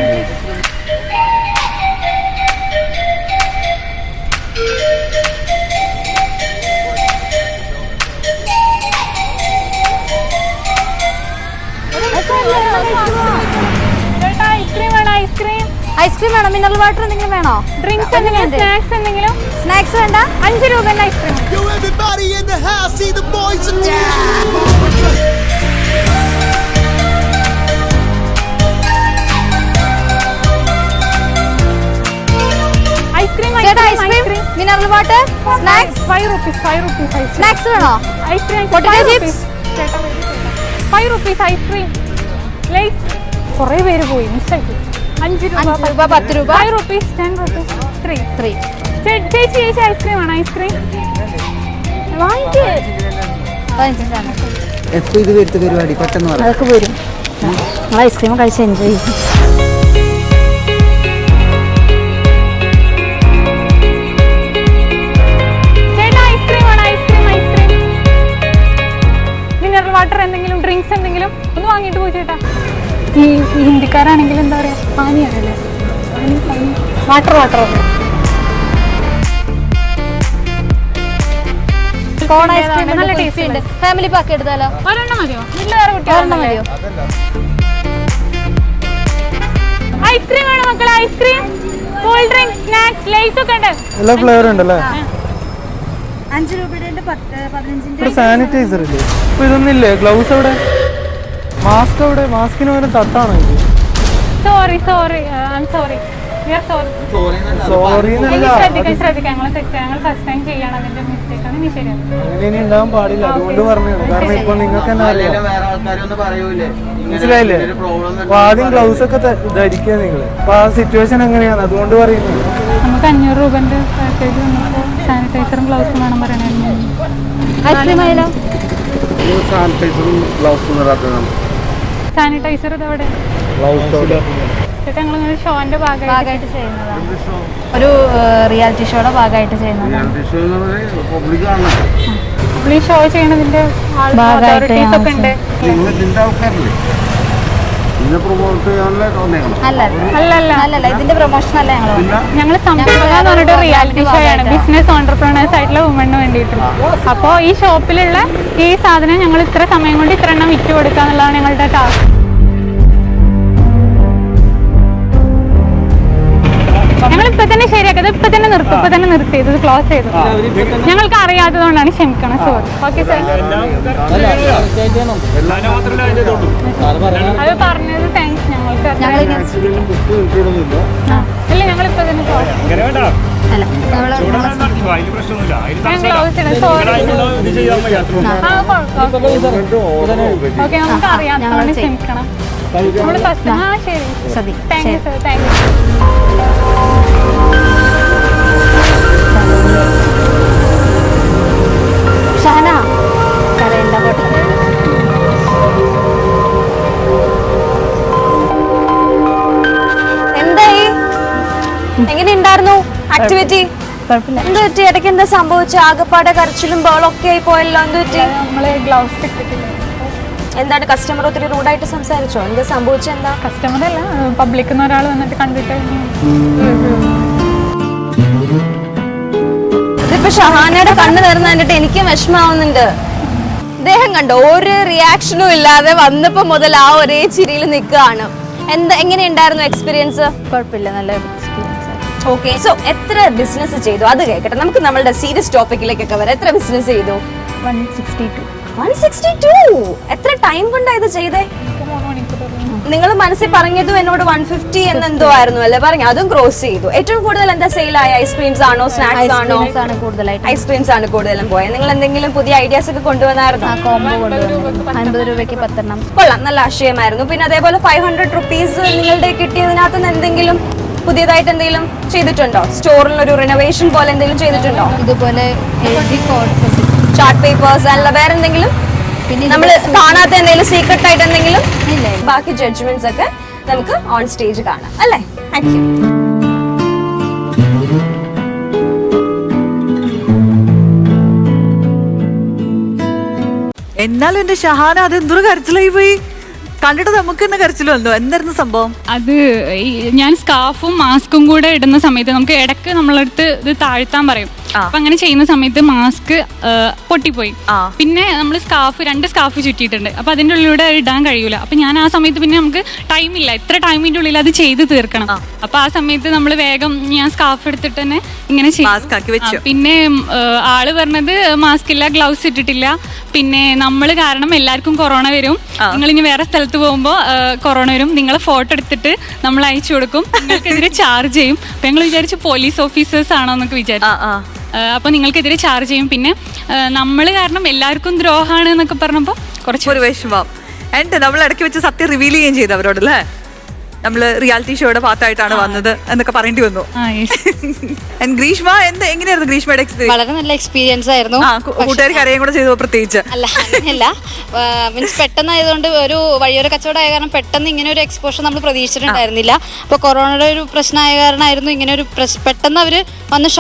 ഐസ്ക്രീം വേണോ? മിനറൽ വാട്ടർ എന്തെങ്കിലും വേണോ? ഡ്രിങ്ക്സ് എന്തെങ്കിലും, സ്നാക്സ് എന്തെങ്കിലും? സ്നാക്സ് വേണ്ട. 5 രൂപ ice cream. Ice cream, mineral water, snacks. 5 rupees. 5 rupees ice cream. Snacks വേണോ? Ice cream. Potato chips. 5 rupees ice cream. Lay's. കുറേ പേര് പോയി, മിസ്സാക്കി. 5 രൂപ, 10 രൂപ. 5 rupees, 10 rupees, 3. ചേച്ചി ഐസ്ക്രീം ആണ്. ഐസ്ക്രീം വാങ്ങിക്കേ. എപ്പോൾ ഇത് വരുത്ത പരിപാടി പെട്ടെന്ന് പറയാം. അതൊക്കെ വരും. ഐസ്ക്രീം കഴിച്ച് എൻജോയ് ചെയ്യും. മിനറൽ വാട്ടർ എന്തെങ്കിലും, ഡ്രിങ്ക്സ് എന്തെങ്കിലും ഒന്ന് വാങ്ങിയിട്ട് പോയി ചേട്ടാ. ഈ ഹിന്ദിക്കാരാണെങ്കിൽ എന്താ പറയാ, പാനി അറിയില്ലേ? വാട്ടർ. കോൺ ഐസ്ക്രീം നല്ല ടേസ്റ്റ് ഉണ്ട്. ഫാമിലി പാക്ക് എടുത്താലോ? ഒരെണ്ണം മതിയോ? വീട്ടിൽ വേറെ കുട്ടികളൊന്നും മതിയോ? ഐസ്ക്രീം വേണം മക്കളെ. Ice cream, cool drink, snacks, Lay's ഒക്കെ ഉണ്ട്. എല്ലാ ഫ്ലേവർ ഉണ്ടല്ലേ? 5 രൂപയുടെ 15. സാനിറ്റൈസർ ഇല്ലേ? ഇപ്പൊ ഇതൊന്നും ഇല്ലേ? ഗ്ലൗസ് എവിടെ? മാസ്ക് എവിടെ? മാസ്കിന് പകരം തട്ടാണോ ഇത്? Sorry, I am sorry. Sorry എന്നല്ല, ശ്രദ്ധിക്കാം. ഞങ്ങൾ ഫസ്റ്റ് ടൈം ചെയ്യണം, അതിന്റെ മിസ്റ്റേക്ക് ആണ്. നീ ശരിയാണ്. അങ്ങനെ ഇനി ഉണ്ടാവാൻ പാടില്ല, അതുകൊണ്ട് പറഞ്ഞതാണ്. കാരണം ഇപ്പൊ നിങ്ങൾക്ക് തന്നെ അറിയാം, മനസ്സിലായില്ലേ? അപ്പൊ ആദ്യം ഗ്ലൗസ് ഒക്കെ ധരിക്കുക നിങ്ങൾ. അപ്പൊ ആ സിറ്റുവേഷൻ എങ്ങനെയാണ്, അതുകൊണ്ട് പറയുന്നത്. നമുക്ക് 500 രൂപന്റെ പാക്കേജ് വന്നപ്പോൾ സാനിറ്റൈസറും ഗ്ലൗസും വേണം പറയണേ. ഐസ്ക്രീം ആയാലോ? സാനിറ്റൈസർ ഇതവിടെ ചേട്ടാ, ഞങ്ങൾ ഷോന്റെ ഭാഗമായിട്ട് ചെയ്യുന്നതാണ്. ഒരു റിയാലിറ്റി ഷോയുടെ ഭാഗമായിട്ട് ചെയ്യുന്നതാണ്. ഈ ഷോ ചെയ്യണതിന്റെ അതോറിറ്റീസ് ഒക്കെ ഉണ്ട്. അല്ലല്ല, ഇതിന്റെ പ്രൊമോഷൻ അല്ല. ഞങ്ങൾ സംരംഭക എന്ന് പറഞ്ഞിട്ട് റിയാലിറ്റി ഷോ ആണ്, ബിസിനസ് ഓൺടർപ്രണേഴ്സ് ആയിട്ടുള്ള വുമണിന് വേണ്ടിയിട്ട്. അപ്പോൾ ഈ ഷോപ്പിലുള്ള ഈ സാധനം ഞങ്ങൾ ഇത്ര സമയം കൊണ്ട് ഇത്ര എണ്ണം വിറ്റ് കൊടുക്കുക എന്നുള്ളതാണ് ഞങ്ങളുടെ ടാസ്ക്. ഞങ്ങൾ ഇപ്പൊ തന്നെ ശരിയാക്കത്, ഇപ്പൊ തന്നെ നിർത്തും, ഇപ്പൊ തന്നെ നിർത്തി, ഇത് ക്ലോസ് ചെയ്തു. ഞങ്ങൾക്ക് അറിയാത്തതുകൊണ്ടാണ്, ക്ഷമിക്കണം. സോറി. ഓക്കെ സാർ, അത് പറഞ്ഞത് താങ്ക്സ്. ഞങ്ങൾക്ക് ഇല്ല, ഞങ്ങളിപ്പോ തന്നെ ക്ലോസ് ഓക്കെ. നമുക്ക് അറിയാത്തതുകൊണ്ട് ക്ഷമിക്കണം. നമ്മൾ ഫസ്റ്റ് ശരി. Thank you sir, thank you. Shahana കരയണ്ട പോട്ടെ. എന്തായി, എങ്ങനെ ഉണ്ടായിരുന്നു ആക്ടിവിറ്റി? എന്ത് പറ്റി? ഇടയ്ക്ക് എന്താ സംഭവിച്ച? ആകെപ്പാടെ കരച്ചിലും ബഹളമൊക്കെ ആയി പോയല്ലോ. എന്ത് പറ്റി? നമ്മള് ഗ്ലൗസ് ഇട്ടിട്ടില്ല. എന്താണ്, കസ്റ്റമർ ഒത്തിരി റൂഡായിട്ട് സംസാരിച്ചോ? എന്താ സംഭവിച്ചത്? എന്താ? കസ്റ്റമർ അല്ല, പബ്ലിക്കിൽ നിന്ന് ഒരാൾ വന്നിട്ട് കണ്ടിട്ട് ഇതിപ്പോ ഷഹാനയുടെ കണ്ണ് നിറഞ്ഞു കണ്ടിട്ട് എനിക്ക് വിഷമാവുന്നുണ്ട്. അദ്ദേഹം കണ്ടോ, ഒരു റിയാക്ഷനും ഇല്ലാതെ വന്നപ്പോ മുതൽ ആ ഒരേ ചിരിയിൽ നിൽക്കുകയാണ്. എങ്ങനെയുണ്ടായിരുന്നു എക്സ്പീരിയൻസ്? കുഴപ്പമില്ല, നല്ല എക്സ്പീരിയൻസ്. ഓക്കെ, സോ എത്ര ബിസിനസ് ചെയ്തു അത് കേൾക്കട്ടെ. നമുക്ക് നമ്മളുടെ സീരിയസ് ടോപ്പിക്കിലേക്കൊക്കെ വരാം. എത്ര ബിസിനസ് ചെയ്തു? 162. 162. എത്ര ടൈം കൊണ്ടാ ഇത് ചെയ്തേ? 3 മണിക്കൂർ. നിങ്ങൾ മനസ്സിൽ പറഞ്ഞതും എന്നോട് 150 എന്നെന്തോ ആയിരുന്നു അല്ലേ പറഞ്ഞു? അതും ക്രോസ് ചെയ്തു. ഏറ്റവും കൂടുതൽ എന്താ സെയിലായ? ഐസ്ക്രീംസ് ആണോ, സ്നാക്സ് ആണോ? ഐസ്ക്രീംസ് ആണ് കൂടുതലും പോയത്. നിങ്ങൾ എന്തെങ്കിലും പുതിയ ഐഡിയാസ് ഒക്കെ കൊണ്ടുവന്നായിരുന്നു? കോംബോ കൊണ്ടുവന്നു. 50 രൂപയ്ക്ക് 10 കൊള്ളാം, നല്ല ആശയമായിരുന്നു. പിന്നെ അതേപോലെ 500 റുപ്പീസ് നിങ്ങളുടെ കിട്ടിയതിനകത്ത് നിന്ന് എന്തെങ്കിലും പുതിയതായിട്ട് എന്തെങ്കിലും ചെയ്തിട്ടുണ്ടോ? സ്റ്റോറിൽ ഒരു റിനോവേഷൻ പോലെ എന്തെങ്കിലും ചെയ്തിട്ടുണ്ടോ? ഇതുപോലെ ചാർട്ട് പേപ്പേഴ്സ് അല്ല വേറെ എന്തെങ്കിലും? പിന്നെ നമ്മൾ കാണാത്ത എന്തെങ്കിലും സീക്രട്ട് ആയിട്ട് എന്തെങ്കിലും? ബാക്കി ജഡ്ജ്മെന്റ്സ് ഒക്കെ നമുക്ക് ഓൺ സ്റ്റേജ് കാണാം അല്ലേ? Thank you. എന്നാലും എന്റെ ഷഹാന അത് എന്തൊരു കരച്ചിലായി പോയി. കണ്ടിട്ട് നമുക്ക് തന്നെ കരച്ചിലും വന്നു. എന്തായിരുന്നു സംഭവം? അത് ഞാൻ സ്കാർഫും മാസ്കും കൂടെ ഇടുന്ന സമയത്ത് നമുക്ക് ഇടയ്ക്ക് നമ്മളടുത്ത് ഇത് താഴ്ത്താൻ പറയും. അപ്പൊ അങ്ങനെ ചെയ്യുന്ന സമയത്ത് മാസ്ക് പൊട്ടിപ്പോയി. പിന്നെ നമ്മൾ രണ്ട് സ്കാർഫ് ചുറ്റിയിട്ടുണ്ട്. അപ്പൊ അതിൻ്റെ ഉള്ളിലൂടെ ഇടാൻ കഴിയൂല. അപ്പൊ ഞാൻ ആ സമയത്ത് പിന്നെ നമുക്ക് ടൈമില്ല, എത്ര ടൈമിന്റെ ഉള്ളിൽ അത് ചെയ്ത് തീർക്കണം. അപ്പൊ ആ സമയത്ത് നമ്മൾ വേഗം ഞാൻ സ്കാർഫ് എടുത്തിട്ട് തന്നെ ഇങ്ങനെ ചെയ്യും. പിന്നെ ആള് പറഞ്ഞത് മാസ്ക് ഇല്ല, ഗ്ലൗസ് ഇട്ടിട്ടില്ല, പിന്നെ നമ്മൾ കാരണം എല്ലാവർക്കും കൊറോണ വരും, നിങ്ങൾ ഇനി വേറെ സ്ഥലത്ത് പോകുമ്പോൾ കൊറോണ വരും, നിങ്ങൾ ഫോട്ടോ എടുത്തിട്ട് നമ്മൾ അയച്ചു കൊടുക്കും, നിങ്ങൾക്കെതിരെ ചാർജ് ചെയ്യും. അപ്പൊ ഞങ്ങൾ വിചാരിച്ചു പോലീസ് ഓഫീസേഴ്സ് ആണോ എന്നൊക്കെ വിചാരിച്ചു. അപ്പൊ നിങ്ങൾക്കെതിരെ ചാർജ് ചെയ്യും, പിന്നെ നമ്മൾ കാരണം എല്ലാവർക്കും ദ്രോഹമാണ് എന്നൊക്കെ പറഞ്ഞപ്പോൾ കുറച്ചൊരു വിഷമം. എന്നിട്ട് നമ്മൾ ഇടയ്ക്ക് വെച്ച് സത്യം റിവീൽ ചെയ്യുകയും ചെയ്തു അവരോട് അല്ലേ? നമ്മള് റിയാലിറ്റി ഷോയുടെ ഭാഗത്തായിട്ടാണ് വന്നത് എന്നൊക്കെ പറയേണ്ടി വന്നു. ഗ്രീഷ്മ എങ്ങനെയായിരുന്നു ഗ്രീഷ്മയുടെ എക്സ്പീരിയൻസ്? വളരെ നല്ല എക്സ്പീരിയൻസ് ആയിരുന്നു. കൂട്ടുകാർക്ക് അറിയാൻ കൂടെ ചെയ്തു പ്രത്യേകിച്ച്? അല്ല, അങ്ങനെയല്ല, മീൻസ് പെട്ടെന്നായതുകൊണ്ട് ഒരു വഴിയൊരു കച്ചവടമായ കാരണം പെട്ടെന്ന് ഇങ്ങനെ ഒരു എക്സ്പോഷർ നമ്മൾ പ്രതീക്ഷിച്ചിട്ടുണ്ടായിരുന്നില്ല. അപ്പോൾ കൊറോണയുടെ ഒരു പ്രശ്നമായ കാരണമായിരുന്നു ഇങ്ങനെ ഒരു പെട്ടെന്ന് അവർ വന്ന്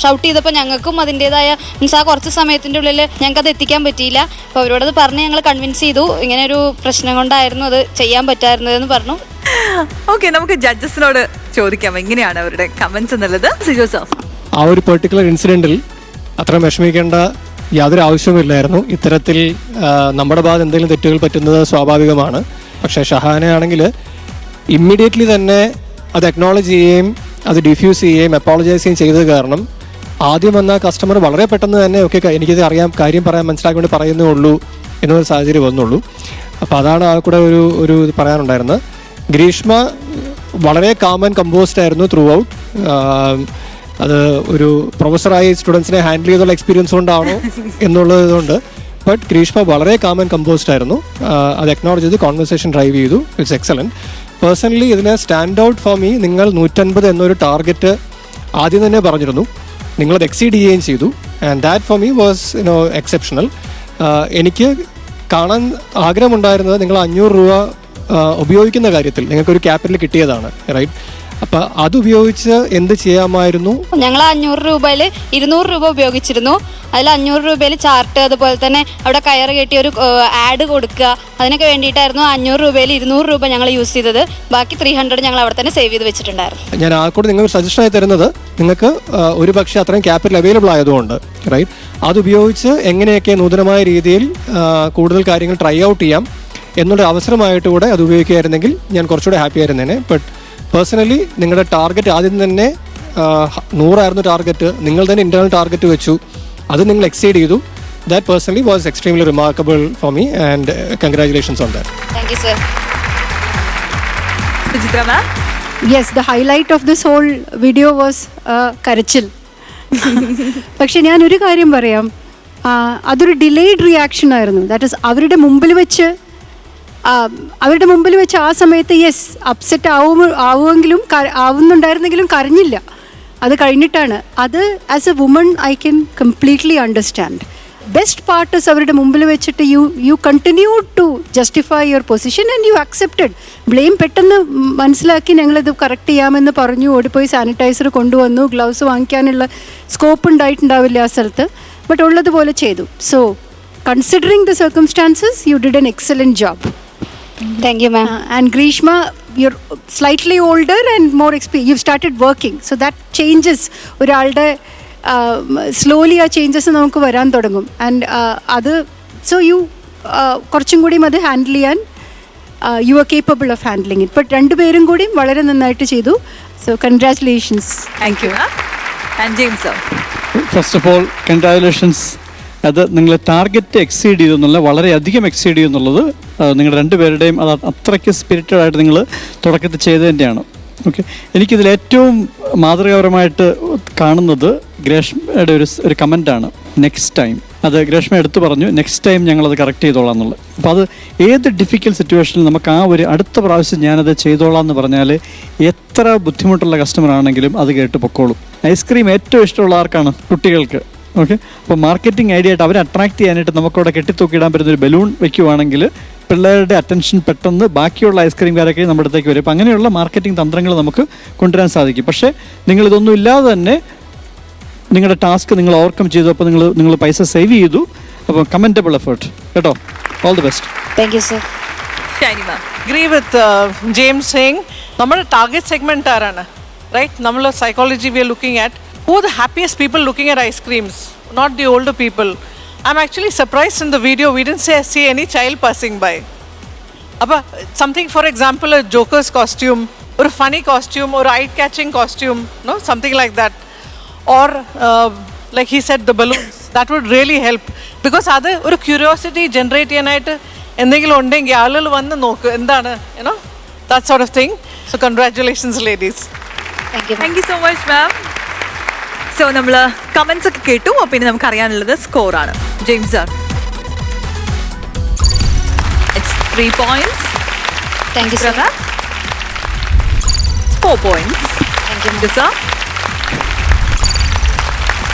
ഷൗട്ട് ചെയ്തപ്പോൾ ഞങ്ങൾക്കും അതിൻ്റെതായ മീൻസ് ആ കുറച്ച് സമയത്തിൻ്റെ ഉള്ളിൽ ഞങ്ങൾക്ക് അത് എത്തിക്കാൻ പറ്റിയില്ല. അപ്പോൾ അവരോടത് പറഞ്ഞ് ഞങ്ങൾ കൺവിൻസ് ചെയ്തു. ഇങ്ങനെ ഒരു പ്രശ്നം കൊണ്ടായിരുന്നു അത് ചെയ്യാൻ പറ്റാറുന്നതെന്ന് പറഞ്ഞു. ഓക്കെ, നമുക്ക് ജഡ്ജസിനോട് ചോദിക്കാം എങ്ങനെയാണ് അവരുടെ കമന്റ്സ് എന്നുള്ളത്. സിജോ സർ, ആ ഒരു പെർട്ടിക്കുലർ ഇൻസിഡൻറ്റിൽ അത്ര വിഷമിക്കേണ്ട യാതൊരു ആവശ്യവുമില്ലായിരുന്നു. ഇത്തരത്തിൽ നമ്മുടെ ഭാഗത്ത് എന്തെങ്കിലും തെറ്റുകൾ പറ്റുന്നത് സ്വാഭാവികമാണ്. പക്ഷേ ഷഹാനയാണെങ്കിൽ ഇമ്മീഡിയറ്റ്ലി തന്നെ അത് അക്നോളജ് ചെയ്യുകയും അത് ഡിഫ്യൂസ് ചെയ്യുകയും അപ്പോളജൈസ് ചെയ്യുകയും ചെയ്തത് കാരണം ആദ്യം വന്ന കസ്റ്റമർ വളരെ പെട്ടെന്ന് തന്നെ ഓക്കെ എനിക്കിത് അറിയാം, കാര്യം പറയാൻ മനസ്സിലാക്കി വേണ്ടി പറയുന്നേ ഉള്ളൂ എന്നൊരു സാഹചര്യം വന്നുള്ളൂ. അപ്പോൾ അതാണ് ആ കൂടെ ഒരു ഇത് പറയാനുണ്ടായിരുന്നത്. ഗ്രീഷ്മ വളരെ കാം ആൻഡ് കമ്പോസ്ഡ് ആയിരുന്നു ത്രൂ ഔട്ട്. അത് ഒരു പ്രൊഫസറായി സ്റ്റുഡൻസിനെ ഹാൻഡിൽ ചെയ്തുള്ള എക്സ്പീരിയൻസ് കൊണ്ടാണോ എന്നുള്ളത് കൊണ്ട്, ബട്ട് ഗ്രീഷ്മ വളരെ കാം ആൻഡ് കമ്പോസ്ഡ് ആയിരുന്നു. അത് അക്നോളജ് ചെയ്ത് കോൺവെർസേഷൻ ഡ്രൈവ് ചെയ്തു. It's excellent. പേഴ്സണലി ഇതിനെ സ്റ്റാൻഡ് ഔട്ട് ഫോർ മീ. നിങ്ങൾ 150 എന്നൊരു ടാർഗറ്റ് ആദ്യം തന്നെ പറഞ്ഞിരുന്നു, നിങ്ങളത് എക്സീഡ് ചെയ്യുകയും ചെയ്തു. And that for me was exceptional. എനിക്ക് കാണാൻ ആഗ്രഹമുണ്ടായിരുന്നത് നിങ്ങൾ 500 രൂപ ഉപയോഗിക്കുന്ന കാര്യത്തിൽ നിങ്ങൾക്കൊരു ക്യാപിറ്റൽ കിട്ടിയതാണ്, റൈറ്റ്? അപ്പം അതുപയോഗിച്ച് എന്ത് ചെയ്യാമായിരുന്നു? ഞങ്ങൾ 500 രൂപയിൽ 200 രൂപ ഉപയോഗിച്ചിരുന്നു. അതിൽ 500 രൂപയിൽ ചാർട്ട്, അതുപോലെ തന്നെ അവിടെ കയറ് കെട്ടി ഒരു ആഡ് കൊടുക്കുക, അതിനൊക്കെ വേണ്ടിയിട്ടായിരുന്നു 500 രൂപയിൽ 200 രൂപ ഞങ്ങൾ യൂസ് ചെയ്തത്. ബാക്കി 300 ഞങ്ങൾ അവിടെ തന്നെ സേവ് ചെയ്ത് വെച്ചിട്ടുണ്ടായിരുന്നു. ഞാൻ ആൾക്കൂടെ നിങ്ങൾക്ക് സജഷനായി തരുന്നത്, നിങ്ങൾക്ക് ഒരു പക്ഷേ അത്രയും ക്യാപിറ്റൽ അവൈലബിൾ ആയതുകൊണ്ട്, റൈറ്റ്, അതുപയോഗിച്ച് എങ്ങനെയൊക്കെ നൂതനമായ രീതിയിൽ കൂടുതൽ കാര്യങ്ങൾ ട്രൈ ഔട്ട് ചെയ്യാം എന്നുള്ള അവസരമായിട്ട് കൂടെ അത് ഉപയോഗിക്കുകയായിരുന്നെങ്കിൽ ഞാൻ കുറച്ചുകൂടെ ഹാപ്പി ആയിരുന്നേനെ. ബട്ട് പേഴ്സണലി നിങ്ങളുടെ ടാർഗറ്റ് ആദ്യം തന്നെ 100 ടാർഗറ്റ്, നിങ്ങൾ തന്നെ ഇൻറ്റേർണൽ ടാർഗറ്റ് വെച്ചു, അത് നിങ്ങൾ എക്സീഡ് ചെയ്തു. That personally was extremely remarkable for me, and congratulations on that. Thank you sir. Suchitra ma'am, yes, the highlight of this whole video was കരച്ചിൽ. പക്ഷെ ഞാനൊരു കാര്യം പറയാം, അതൊരു ഡിലേഡ് റിയാക്ഷൻ ആയിരുന്നു. ദാറ്റ് ഈസ് അവരുടെ മുമ്പിൽ വെച്ച് ആ സമയത്ത് യെസ് അപ്സെറ്റ് ആവുമെങ്കിലും ആവുന്നുണ്ടായിരുന്നെങ്കിലും കരഞ്ഞില്ല. അത് കഴിഞ്ഞിട്ടാണ്. അത് as a woman I can completely understand. Best part is അവരുടെ മുമ്പിൽ വെച്ചിട്ട് you continue to justify your position and you accepted. Blame പെട്ടെന്ന് മനസ്സിലാക്കി ഞങ്ങളിത് കറക്റ്റ് ചെയ്യാമെന്ന് പറഞ്ഞു, ഓടിപ്പോയി സാനിറ്റൈസർ കൊണ്ടുവന്നു, ഗ്ലൗസ് വാങ്ങിക്കാനുള്ള സ്കോപ്പ് ഉണ്ടായിട്ടുണ്ടാവില്ല ആ സ്ഥലത്ത്, ബട്ട് ഉള്ളതുപോലെ ചെയ്തു. So considering the circumstances you did N excellent job. Thank you ma'am. And Grishma, you're slightly older and more experienced. You've started working. So that changes. ഒരാളുടെ slowly ആ changes നമുക്ക് വരാൻ തുടങ്ങും. And അത് സോ യു കുറച്ചും കൂടിയും അത് handle ചെയ്യാൻ you are capable of handling it. But രണ്ടുപേരും കൂടിയും വളരെ നന്നായിട്ട് ചെയ്തു. So congratulations. Thank you. And James sir, first of all congratulations. അത് നിങ്ങൾ ടാർഗറ്റ് എക്സീഡ് ചെയ്തു എന്നുള്ള, വളരെയധികം എക്സീഡ് ചെയ്തു എന്നുള്ളത് നിങ്ങളുടെ രണ്ടുപേരുടെയും അത് അത്രയ്ക്ക് സ്പിരിറ്റഡ് ആയിട്ട് നിങ്ങൾ തുടക്കത്തിൽ ചെയ്ത് തന്നെയാണ്. ഓക്കെ, എനിക്കിതിൽ ഏറ്റവും മാതൃകാപരമായിട്ട് കാണുന്നത് ഗ്രേഷ്മയുടെ ഒരു കമൻറ്റാണ്, നെക്സ്റ്റ് ടൈം. അത് ഗ്രേഷ്മ എടുത്തു പറഞ്ഞു, നെക്സ്റ്റ് ടൈം ഞങ്ങളത് കറക്റ്റ് ചെയ്തോളാം എന്നുള്ളത്. അപ്പോൾ അത് ഏത് ഡിഫിക്കൽട്ട് സിറ്റുവേഷനിൽ നമുക്ക് ആ ഒരു അടുത്ത പ്രാവശ്യം ഞാനത് ചെയ്തോളാം എന്ന് പറഞ്ഞാൽ എത്ര ബുദ്ധിമുട്ടുള്ള കസ്റ്റമർ ആണെങ്കിലും അത് കേട്ട് പൊക്കോളും. ഐസ്ക്രീം ഏറ്റവും ഇഷ്ടമുള്ള ആർക്കാണ്? കുട്ടികൾക്ക്. ഓക്കെ, അപ്പോൾ മാർക്കറ്റിംഗ് ഐഡിയ ആയിട്ട് അവരെ അട്രാക്ട് ചെയ്യാനായിട്ട് നമുക്കവിടെ കെട്ടിത്തൂക്കിയിടാൻ പറ്റുന്നൊരു ബലൂൺ വെക്കുവാണെങ്കിൽ പിള്ളേരുടെ അറ്റൻഷൻ പെട്ടെന്ന് ബാക്കിയുള്ള ഐസ്ക്രീംകാരൊക്കെ നമ്മുടെ അടുത്തേക്ക് വരും. അപ്പോൾ അങ്ങനെയുള്ള മാർക്കറ്റിംഗ് തന്ത്രങ്ങൾ നമുക്ക് കൊണ്ടുവരാൻ സാധിക്കും. പക്ഷേ നിങ്ങളിതൊന്നും ഇല്ലാതെ തന്നെ നിങ്ങളുടെ ടാസ്ക് നിങ്ങൾ ഓവർകം ചെയ്തു. അപ്പോൾ നിങ്ങൾ പൈസ സേവ് ചെയ്തു. അപ്പോൾ കമൻറ്റബിൾ എഫേർട്ട് കേട്ടോ. All the best. Thank you sir. Shiny ma'am. agree with James saying നമ്മുടെ ടാർഗറ്റ് സെഗ്മെന്റ് ആരാണ്, റൈറ്റ്? നമ്മൾ psychology we are looking at who are the happiest people looking at ice creams, not the older people. I'm actually surprised in the video we didn't see any child passing by. Appa something, for example, a Joker's costume or a funny costume or eye catching costume, no, something like that, or like he said, the balloons, that would really help, because adu or curiosity generate cheyanayittu endengilum undengi aalal vannu nokku endana, you know, that sort of thing. So congratulations ladies. Thank you so much ma'am. So നമ്മൾ comments ഒക്കെ കേട്ടു. അപ്പോൾ ഇനി നമുക്ക് അറിയാനുള്ളത് സ്കോറാണ്. James sir, it's 3 points. Thank you sir. 4 points. Thank you Sir.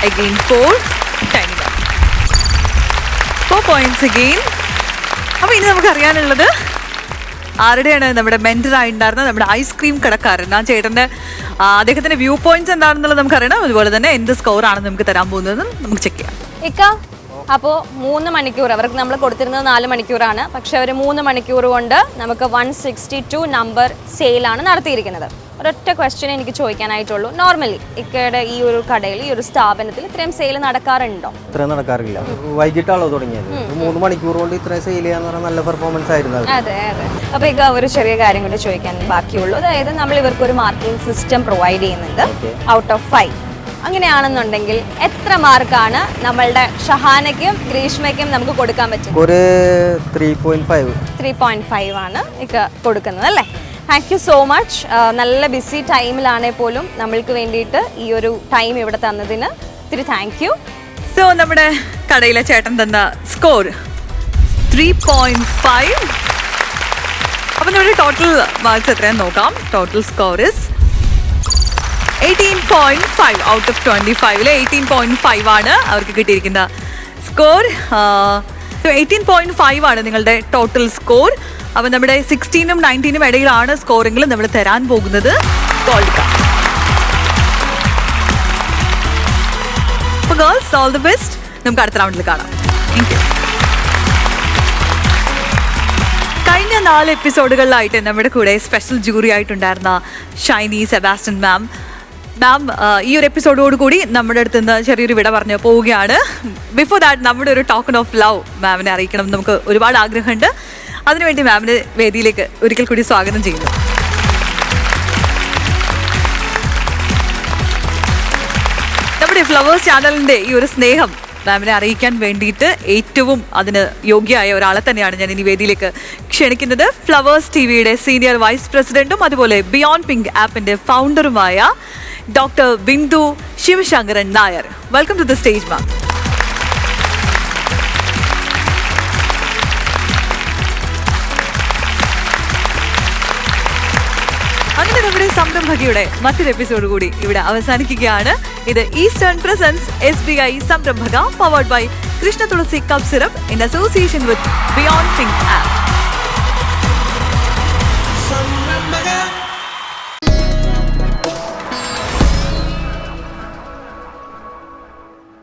Again 4. Shiny ma'am. 4 points again. അപ്പോൾ ഇനി നമുക്ക് അറിയാനുള്ളത് ആരുടെയാണ്? നമ്മുടെ മെന്ററായിട്ടുണ്ടായിരുന്ന നമ്മുടെ ഐസ്ക്രീം കടക്കാരൻ ആ ചേട്ടൻ്റെ അദ്ദേഹത്തിൻ്റെ വ്യൂ പോയിന്റ്സ് എന്താണെന്നുള്ളത് നമുക്കറിയണം. അതുപോലെ തന്നെ എന്ത് സ്കോറാണ് നമുക്ക് തരാൻ പോകുന്നത് നമുക്ക് ചെക്ക് ചെയ്യാം. ഇക്ക, അപ്പോൾ 3 മണിക്കൂർ അവർക്ക് നമ്മൾ കൊടുത്തിരുന്നത് 4 മണിക്കൂറാണ്. പക്ഷെ അവർ 3 മണിക്കൂർ കൊണ്ട് നമുക്ക് 162 നമ്പർ സെയിലാണ് നടത്തിയിരിക്കുന്നത്. ഒരൊറ്റ ക്വസ്റ്റ്യൻ എനിക്ക് ചോദിക്കാനായിട്ടുള്ളൂ. നോർമലി ഇക്കയുടെ ഈ ഒരു കടയിൽ, ഈ ഒരു സ്ഥാപനത്തിൽ ഇത്രയും സെയിൽ നടക്കാറുണ്ടോ? ഇത്രയും നടക്കാറില്ല. വൈകിട്ടാണല്ലോ തുടങ്ങിയത്. 3 മണിക്കൂർ കൊണ്ട് ഇത്രയും സെയിൽ ചെയ്യാന്ന് പറഞ്ഞാൽ നല്ല പെർഫോമൻസ് ആയിരുന്നു. അതെ അതെ. അപ്പോൾ ഇക്ക ഒരു ചെറിയ കാര്യം കൂടി ചോദിക്കാൻ ബാക്കിയുള്ളൂ. അതായത് നമ്മൾ ഇവർക്ക് ഒരു മാർക്കിംഗ് സിസ്റ്റം പ്രൊവൈഡ് ചെയ്യുന്നുണ്ട്. ഔട്ട് ഓഫ് 5 അങ്ങനെയാണെന്നുണ്ടെങ്കിൽ എത്ര മാർക്കാണ് നമ്മളുടെ ഷഹാനയ്ക്കും ഗ്രീഷ്മയ്ക്കും നമുക്ക് കൊടുക്കാൻ പറ്റും? ഒരു 3.5. 3.5 ആണ് ഇക്ക കൊടുക്കുന്നത് അല്ലേ? Thank you so much. നല്ല ബിസി ടൈമിലാണെങ്കിൽ പോലും നമ്മൾക്ക് വേണ്ടിയിട്ട് ഈ ഒരു ടൈം ഇവിടെ തന്നതിന് ഒത്തിരി താങ്ക് യു. സോ നമ്മുടെ കടയിലെ ചേട്ടൻ തന്ന സ്കോർ 3.5. അപ്പം നമ്മുടെ ടോട്ടൽ മാർക്സ് എത്രയാണെന്ന് നോക്കാം. Total score is 18.5 out of 25. 18.5 ആണ് അവർക്ക് കിട്ടിയിരിക്കുന്ന സ്കോർ. 18.5 ആണ് നിങ്ങളുടെ ടോട്ടൽ സ്കോർ. അപ്പം നമ്മുടെ 16-നും 19-നും ഇടയിലാണ് സ്കോറെങ്കിൽ നമ്മൾ തരാൻ പോകുന്നത് ഗോൾഡ് കാർഡ്. അപ്പോൾ ഗേൾസ്, ഓൾ ദി ബെസ്റ്റ്. നമുക്ക് അടുത്ത റൗണ്ടിൽ കാണാം. Thank you. കഴിഞ്ഞ 4 എപ്പിസോഡുകളിലായിട്ട് നമ്മുടെ കൂടെ സ്പെഷ്യൽ ജൂറി ആയിട്ടുണ്ടായിരുന്ന ഷൈനി, സെബാസ്റ്റ്യൻ മാം. ഈ ഒരു എപ്പിസോഡോട് കൂടി നമ്മുടെ അടുത്ത് നിന്ന് ചെറിയൊരു വിട പറഞ്ഞു പോവുകയാണ്. ബിഫോർ ദാറ്റ് നമ്മുടെ ഒരു ടോക്കൺ ഓഫ് ലവ് മാമിനെ അറിയിക്കണം. നമുക്ക് ഒരുപാട് ആഗ്രഹമുണ്ട്. അതിനുവേണ്ടി മാമിനെ വേദിയിലേക്ക് ഒരിക്കൽ കൂടി സ്വാഗതം ചെയ്യുന്നു. ഫ്ലവേഴ്സ് ചാനലിന്റെ ഈ ഒരു സ്നേഹം മാമിനെ അറിയിക്കാൻ വേണ്ടിയിട്ട് ഏറ്റവും അതിന് യോഗ്യമായ ഒരാളെ തന്നെയാണ് ഞാൻ ഇനി വേദിയിലേക്ക് ക്ഷണിക്കുന്നത്. ഫ്ലവേഴ്സ് ടിവിയുടെ സീനിയർ വൈസ് പ്രസിഡന്റും അതുപോലെ ബിയോണ്ട് പിങ്ക് ആപ്പിന്റെ ഫൗണ്ടറുമായ doctor Bindu Sivasankaran Nair. Welcome to the stage ma'am. അങ്ങനെ നമ്മുടെ സംരംഭകയുടെ മറ്റൊരു എപ്പിസോഡ് കൂടി ഇവിടെ അവസാനിക്കുകയാണ്. ഇത് Eastern presents SBI Samrambhaka powered by Krishna Thulasi കപ്പ് syrup in association with beyond pink app.